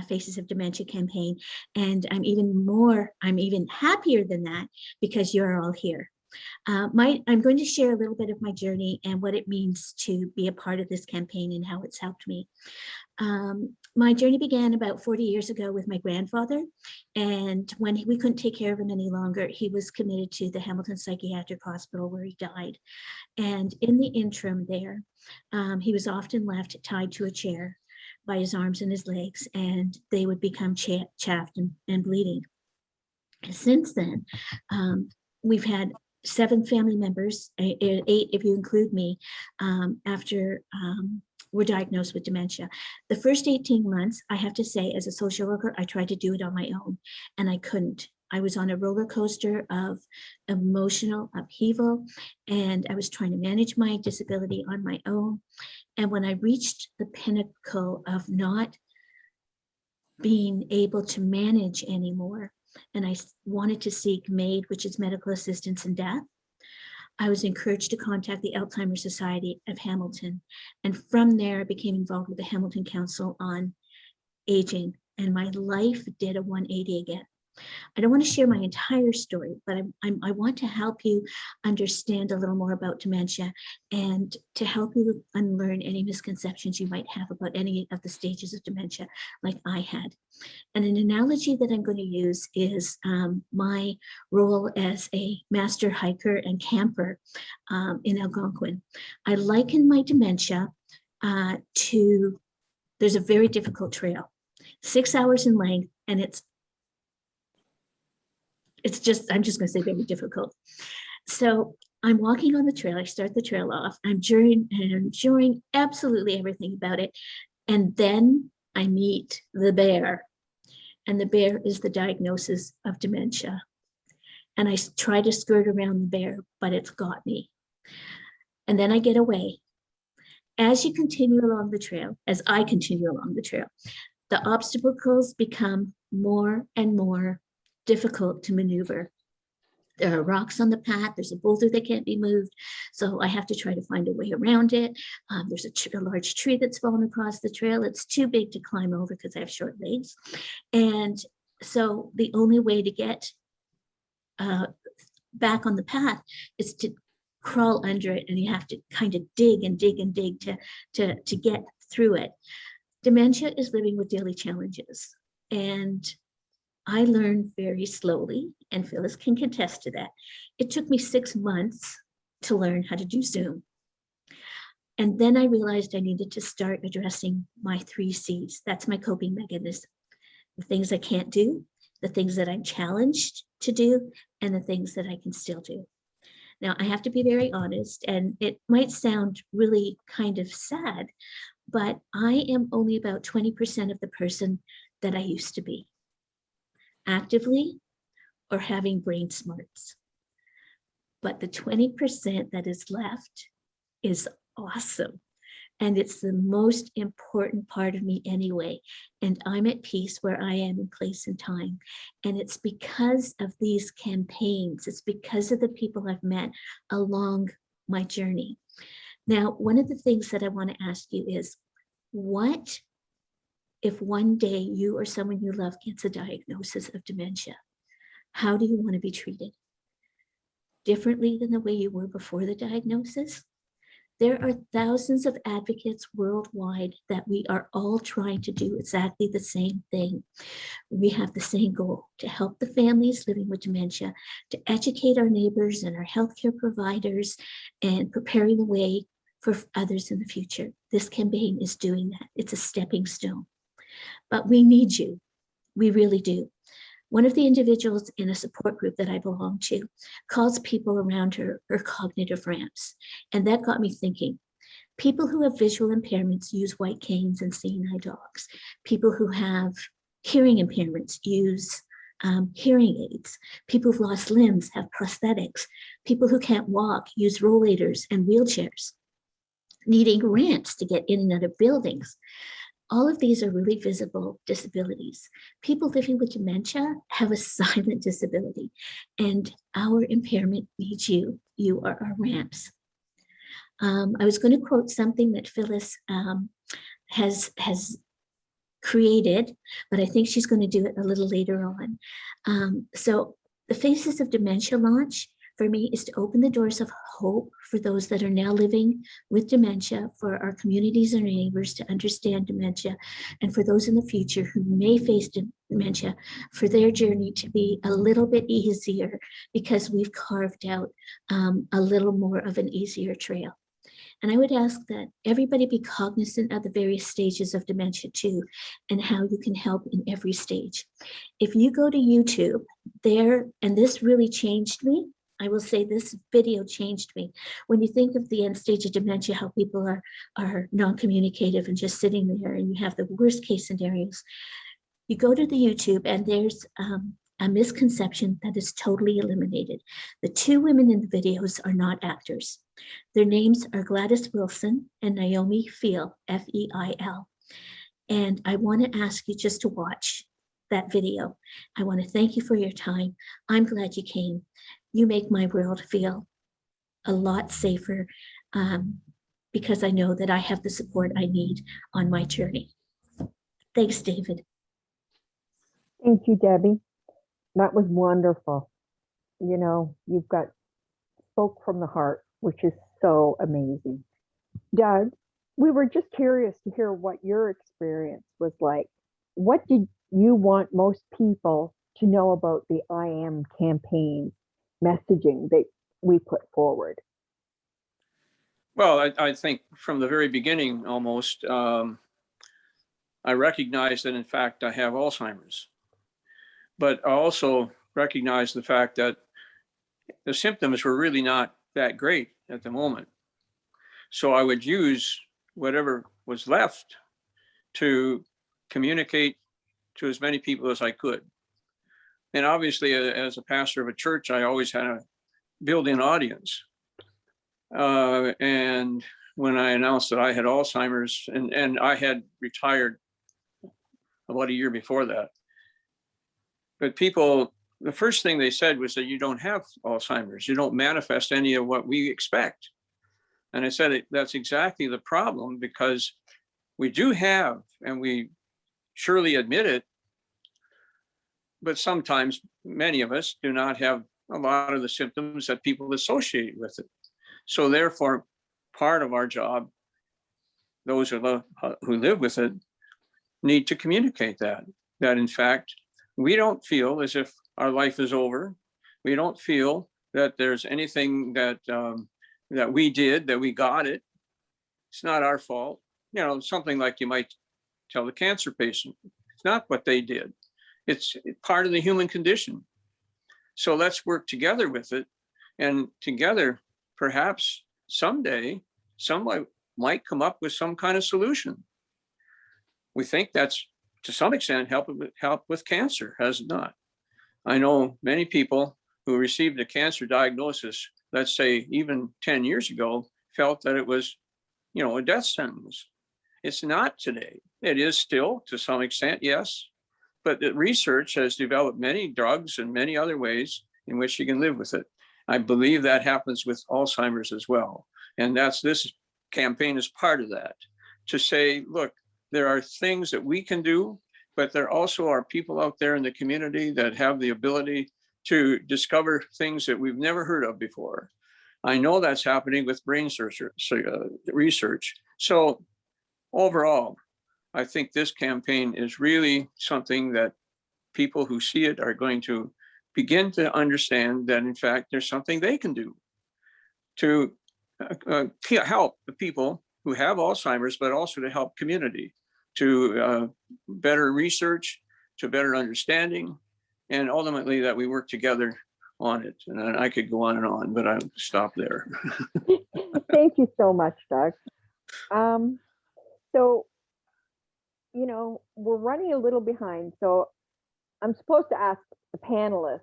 Faces of Dementia campaign. And I'm even happier than that because you're all here. I'm going to share a little bit of my journey and what it means to be a part of this campaign and how it's helped me. My journey began about 40 years ago with my grandfather, and when we couldn't take care of him any longer, he was committed to the Hamilton Psychiatric Hospital where he died. And in the interim there, he was often left tied to a chair by his arms and his legs, and they would become chaffed and bleeding. Since then, we've had 7 family members, 8 if you include me, after were diagnosed with dementia. The first 18 months, I have to say, as a social worker, I tried to do it on my own, and I couldn't. I was on a roller coaster of emotional upheaval, and I was trying to manage my disability on my own. And when I reached the pinnacle of not being able to manage anymore, and I wanted to seek MAID, which is medical assistance in death, I was encouraged to contact the Alzheimer's Society of Hamilton. And from there, I became involved with the Hamilton Council on Aging, and my life did a 180 again. I don't want to share my entire story, but I want to help you understand a little more about dementia and to help you unlearn any misconceptions you might have about any of the stages of dementia like I had. And an analogy that I'm going to use is my role as a master hiker and camper in Algonquin. I liken my dementia to, there's a very difficult trail, 6 hours in length, and I'm just going to say very difficult. So I'm walking on the trail. I start the trail off. I'm enjoying absolutely everything about it. And then I meet the bear. And the bear is the diagnosis of dementia. And I try to skirt around the bear, but it's got me. And then I get away. As you continue along the trail, as I continue along the trail, the obstacles become more and more difficult to maneuver. There are rocks on the path. There's a boulder that can't be moved. So I have to try to find a way around it. There's a large tree that's fallen across the trail. It's too big to climb over because I have short legs. And so the only way to get back on the path is to crawl under it, and you have to kind of dig and dig and dig to get through it. Dementia is living with daily challenges. And I learned very slowly, and Phyllis can contest to that. It took me 6 months to learn how to do Zoom. And then I realized I needed to start addressing my 3 C's. That's my coping mechanism. The things I can't do, the things that I'm challenged to do, and the things that I can still do. Now, I have to be very honest, and it might sound really kind of sad, but I am only about 20% of the person that I used to be, actively or having brain smarts. But the 20% that is left is awesome. And it's the most important part of me anyway. And I'm at peace where I am in place and time. And it's because of these campaigns. It's because of the people I've met along my journey. Now, one of the things that I want to ask you is, what if one day you or someone you love gets a diagnosis of dementia? How do you want to be treated? Differently than the way you were before the diagnosis? There are thousands of advocates worldwide that we are all trying to do exactly the same thing. We have the same goal: to help the families living with dementia, to educate our neighbors and our healthcare providers, and preparing the way for others in the future. This campaign is doing that. It's a stepping stone. But we need you. We really do. One of the individuals in a support group that I belong to calls people around her cognitive ramps. And that got me thinking. People who have visual impairments use white canes and seeing eye dogs. People who have hearing impairments use hearing aids. People who've lost limbs have prosthetics. People who can't walk use rollators and wheelchairs, needing ramps to get in and out of buildings. All of these are really visible disabilities. People living with dementia have a silent disability, and our impairment needs you. You are our ramps. I was going to quote something that Phyllis has created, but I think she's going to do it a little later on. So the Faces of Dementia launch for me is to open the doors of hope for those that are now living with dementia, for our communities and neighbors to understand dementia, and for those in the future who may face dementia, for their journey to be a little bit easier, because we've carved out a little more of an easier trail. And I would ask that everybody be cognizant of the various stages of dementia too, and how you can help in every stage. If you go to YouTube there, and this really changed me, I will say this video changed me. When you think of the end stage of dementia, how people are non-communicative and just sitting there, and you have the worst case scenarios. You go to the YouTube and there's a misconception that is totally eliminated. The 2 women in the videos are not actors. Their names are Gladys Wilson and Naomi Fehl, F-E-I-L. And I want to ask you just to watch that video. I want to thank you for your time. I'm glad you came. You make my world feel a lot safer, because I know that I have the support I need on my journey. Thanks, David. Thank you, Debbie. That was wonderful. You know, you've got spoke from the heart, which is so amazing. Doug, we were just curious to hear what your experience was like. What did you want most people to know about the I Am campaign messaging that we put forward? Well, I think from the very beginning, almost, I recognized that in fact I have Alzheimer's, but I also recognized the fact that the symptoms were really not that great at the moment. So I would use whatever was left to communicate to as many people as I could. And obviously, as a pastor of a church, I always had a built-in audience. And when I announced that I had Alzheimer's, and I had retired about a year before that, But people, the first thing they said was that you don't have Alzheimer's. You don't manifest any of what we expect. And I said, that's exactly the problem, because we do have, and we surely admit it, but sometimes many of us do not have a lot of the symptoms that people associate with it. So therefore, part of our job, those who live with it, need to communicate that in fact, we don't feel as if our life is over. We don't feel that there's anything that that we did, that we got it. It's not our fault. You know, something like you might tell the cancer patient, it's not what they did. It's part of the human condition. So let's work together with it. And together, perhaps someday, someone might come up with some kind of solution. We think that's, to some extent, help with cancer, has it not? I know many people who received a cancer diagnosis, let's say even 10 years ago, felt that it was, you know, a death sentence. It's not today. It is still, to some extent, yes. But the research has developed many drugs and many other ways in which you can live with it. I believe that happens with Alzheimer's as well. And this campaign is part of that, to say, look, there are things that we can do, but there also are people out there in the community that have the ability to discover things that we've never heard of before. I know that's happening with brain research. So overall, I think this campaign is really something that people who see it are going to begin to understand that, in fact, there's something they can do to help the people who have Alzheimer's, but also to help community, to better research, to better understanding, and ultimately that we work together on it. And I could go on, but I'll stop there. Thank you so much, Doug. So, you know, we're running a little behind. So I'm supposed to ask the panelists,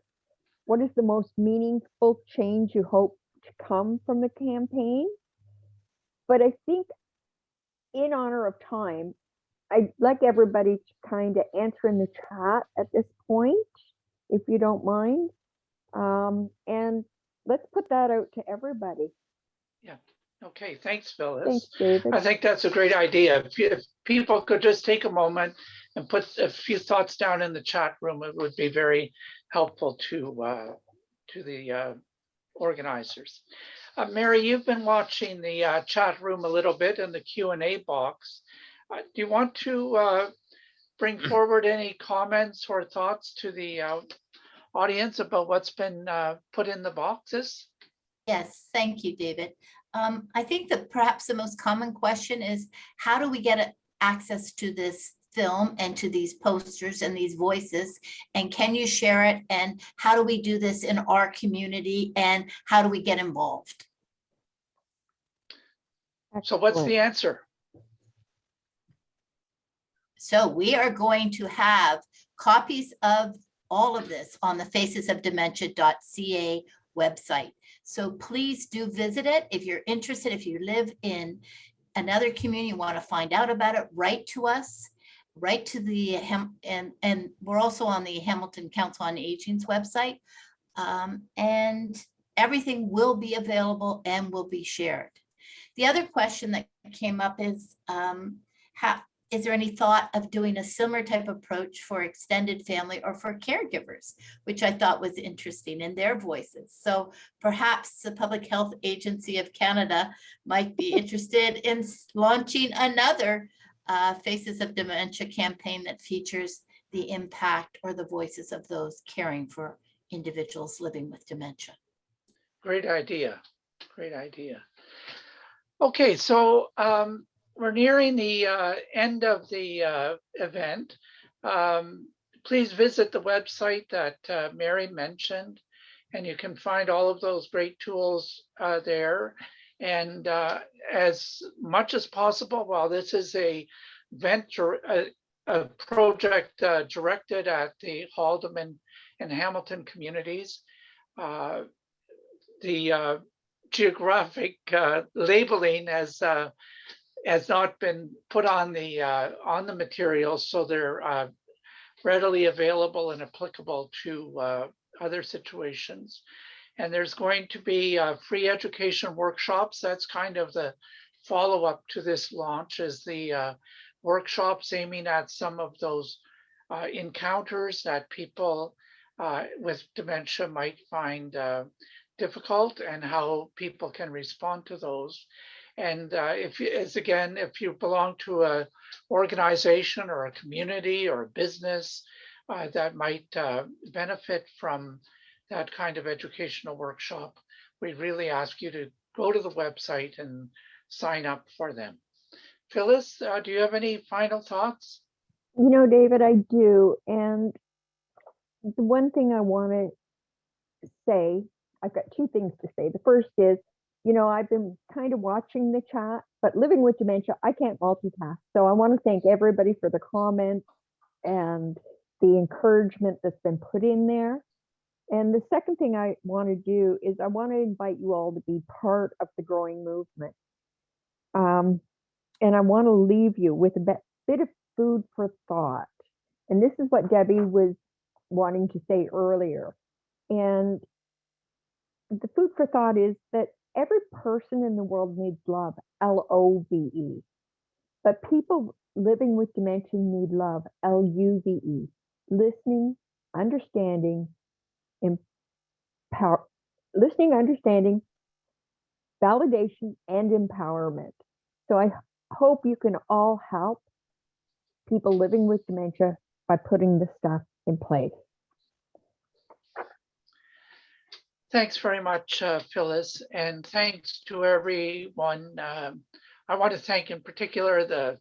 what is the most meaningful change you hope to come from the campaign? But I think in honor of time, I'd like everybody to kind of answer in the chat at this point, if you don't mind. And let's put that out to everybody. Yeah. Okay. Thanks, Phyllis. Thanks, David. I think that's a great idea. If people could just take a moment and put a few thoughts down in the chat room, it would be very helpful to the organizers. Mary, you've been watching the chat room a little bit in the Q&A box. Do you want to bring forward any comments or thoughts to the audience about what's been put in the boxes? Yes, thank you, David. I think that perhaps the most common question is, how do we get access to this film and to these posters and these voices? And can you share it? And how do we do this in our community? And how do we get involved? So what's the answer? So we are going to have copies of all of this on the facesofdementia.ca website. So please do visit it. If you're interested, if you live in another community, want to find out about it, write to us, write to the, and we're also on the Hamilton Council on Aging's website. And everything will be available and will be shared. The other question that came up is, is there any thought of doing a similar type of approach for extended family or for caregivers, which I thought was interesting in their voices. So perhaps the Public Health Agency of Canada might be interested in launching another Faces of Dementia campaign that features the impact or the voices of those caring for individuals living with dementia. Great idea. Great idea. Okay, so we're nearing the end of the event. Please visit the website that Mary mentioned, and you can find all of those great tools there. And as much as possible, while this is a project directed at the Haldimand and Hamilton communities, the geographic labeling has not been put on the materials, so they're readily available and applicable to other situations. And there's going to be free education workshops. That's kind of the follow-up to this launch, is the workshops aiming at some of those encounters that people with dementia might find difficult, and how people can respond to those. And if you belong to a organization or a community or a business that might benefit from that kind of educational workshop, we really ask you to go to the website and sign up for them. Phyllis, do you have any final thoughts? You know, David, I do. And the one thing I want to say, I've got two things to say. The first is, you know, I've been kind of watching the chat, but living with dementia, I can't multitask. So I want to thank everybody for the comments and the encouragement that's been put in there. And the second thing I want to do is I want to invite you all to be part of the growing movement. And I want to leave you with a bit of food for thought. And this is what Debbie was wanting to say earlier. And the food for thought is that every person in the world needs love, L-O-V-E. But people living with dementia need love, L-U-V-E. Listening, understanding, understanding, validation, and empowerment. So I hope you can all help people living with dementia by putting this stuff in place. Thanks very much, Phyllis, and thanks to everyone. I want to thank in particular the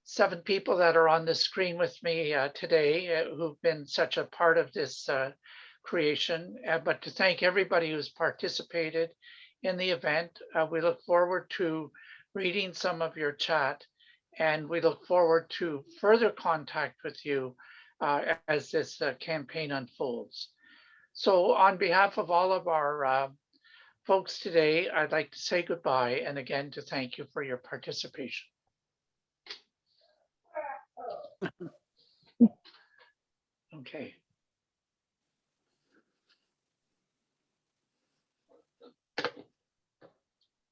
7 people that are on the screen with me today, who've been such a part of this creation, but to thank everybody who's participated in the event. We look forward to reading some of your chat, and we look forward to further contact with you as this campaign unfolds. So on behalf of all of our folks today, I'd like to say goodbye, and again to thank you for your participation. Okay.